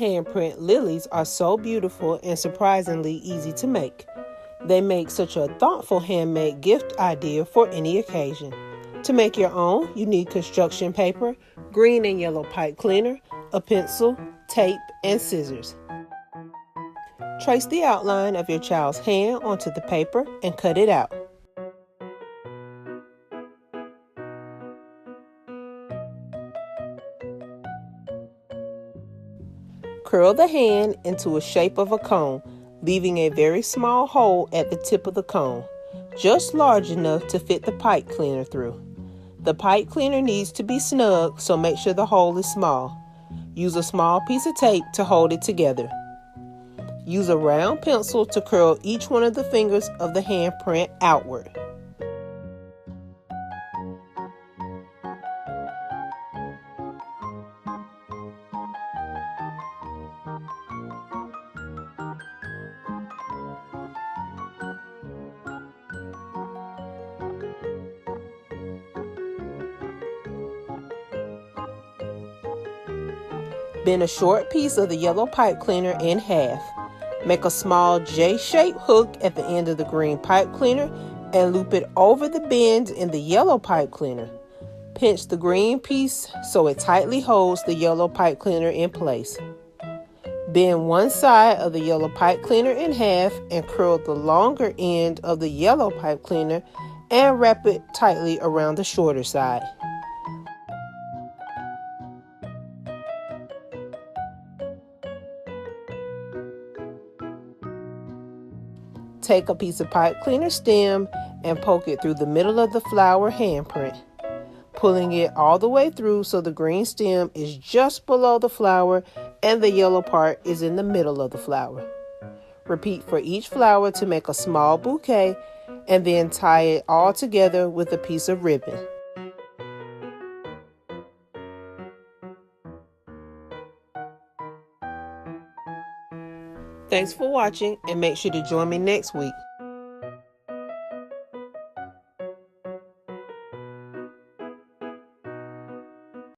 handprint lilies are so beautiful and surprisingly easy to make. They make such a thoughtful handmade gift idea for any occasion. To make your own, you need construction paper, green and yellow pipe cleaner, a pencil, tape, and scissors. Trace the outline of your child's hand onto the paper and cut it out. Curl the hand into a shape of a cone, leaving a very small hole at the tip of the cone, just large enough to fit the pipe cleaner through. The pipe cleaner needs to be snug, so make sure the hole is small. Use a small piece of tape to hold it together. Use a round pencil to curl each one of the fingers of the handprint outward. Bend a short piece of the yellow pipe cleaner in half. Make a small J-shaped hook at the end of the green pipe cleaner and loop it over the bend in the yellow pipe cleaner. Pinch the green piece so it tightly holds the yellow pipe cleaner in place. Bend one side of the yellow pipe cleaner in half and curl the longer end of the yellow pipe cleaner and wrap it tightly around the shorter side. Take a piece of pipe cleaner stem and poke it through the middle of the flower handprint, pulling it all the way through so the green stem is just below the flower and the yellow part is in the middle of the flower. Repeat for each flower to make a small bouquet and then tie it all together with a piece of ribbon. Thanks for watching, and make sure to join me next week.